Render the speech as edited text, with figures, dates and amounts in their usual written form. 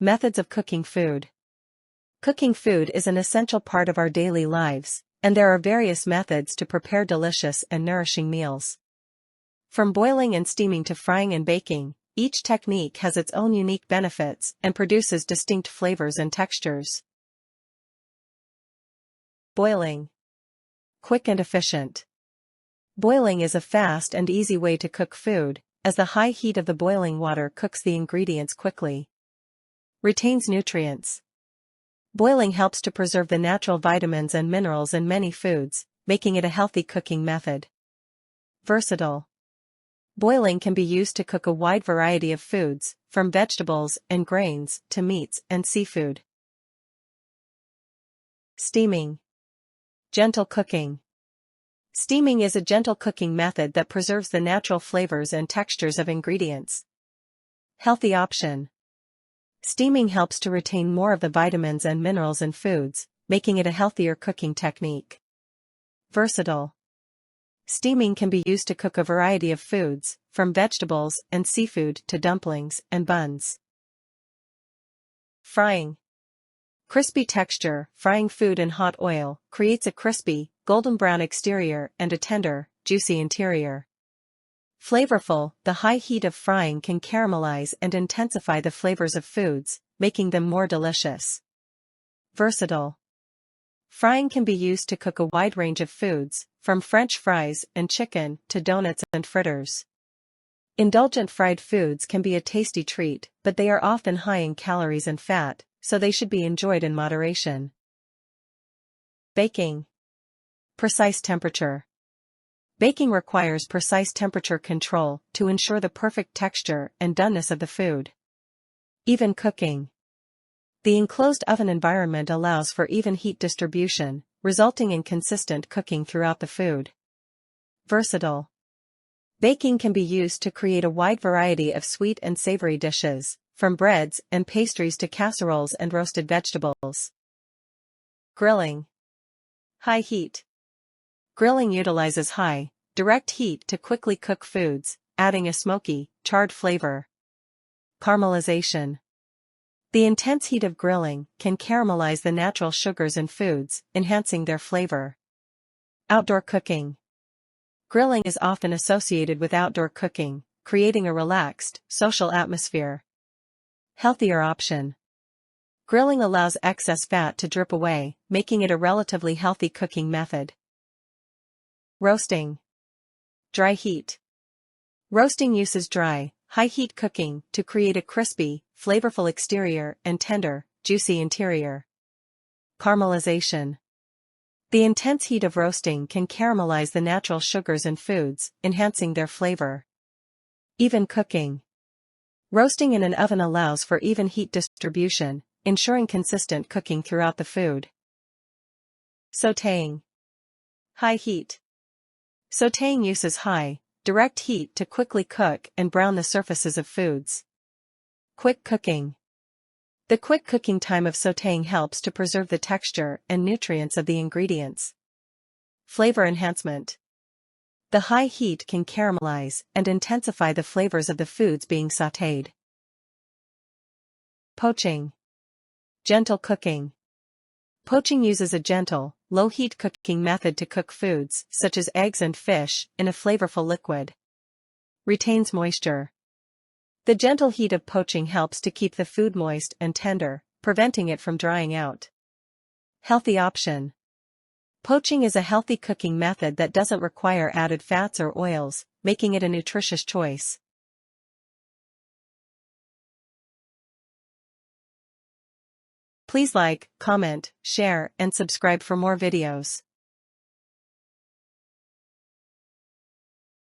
Methods of cooking food. Cooking food is an essential part of our daily lives, and there are various methods to prepare delicious and nourishing meals. From boiling and steaming to frying and baking, each technique has its own unique benefits and produces distinct flavors and textures. Boiling. Quick and efficient. Boiling is a fast and easy way to cook food, as the high heat of the boiling water cooks the ingredients quickly. Retains nutrients. Boiling helps to preserve the natural vitamins and minerals in many foods, making it a healthy cooking method. Versatile. Boiling can be used to cook a wide variety of foods, from vegetables and grains to meats and seafood. Steaming. Gentle cooking. Steaming is a gentle cooking method that preserves the natural flavors and textures of ingredients. Healthy option. Steaming helps to retain more of the vitamins and minerals in foods, making it a healthier cooking technique. Versatile. Steaming can be used to cook a variety of foods, from vegetables and seafood to dumplings and buns. Frying. Crispy texture. Frying food in hot oil creates a crispy, golden brown exterior and a tender, juicy interior. Flavorful. The high heat of frying can caramelize and intensify the flavors of foods, making them more delicious. Versatile. Frying can be used to cook a wide range of foods, from French fries and chicken to donuts and fritters. Indulgent fried foods can be a tasty treat, but they are often high in calories and fat, so they should be enjoyed in moderation. Baking. Precise temperature. Baking requires precise temperature control to ensure the perfect texture and doneness of the food. Even cooking. The enclosed oven environment allows for even heat distribution, resulting in consistent cooking throughout the food. Versatile. Baking can be used to create a wide variety of sweet and savory dishes, from breads and pastries to casseroles and roasted vegetables. Grilling. High heat. Grilling utilizes high, direct heat to quickly cook foods, adding a smoky, charred flavor. Caramelization. The intense heat of grilling can caramelize the natural sugars in foods, enhancing their flavor. Outdoor cooking. Grilling is often associated with outdoor cooking, creating a relaxed, social atmosphere. Healthier option. Grilling allows excess fat to drip away, making it a relatively healthy cooking method. Roasting. Dry heat. Roasting uses dry, high-heat cooking to create a crispy, flavorful exterior and tender, juicy interior. Caramelization. The intense heat of roasting can caramelize the natural sugars in foods, enhancing their flavor. Even cooking. Roasting in an oven allows for even heat distribution, ensuring consistent cooking throughout the food. Sautéing. High heat. Sautéing uses high, direct heat to quickly cook and brown the surfaces of foods. Quick cooking. The quick cooking time of sautéing helps to preserve the texture and nutrients of the ingredients. Flavor enhancement. The high heat can caramelize and intensify the flavors of the foods being sautéed. Poaching. Gentle cooking. Poaching uses a gentle, low-heat cooking method to cook foods, such as eggs and fish, in a flavorful liquid. Retains moisture. The gentle heat of poaching helps to keep the food moist and tender, preventing it from drying out. Healthy option. Poaching is a healthy cooking method that doesn't require added fats or oils, making it a nutritious choice. Please like, comment, share, and subscribe for more videos.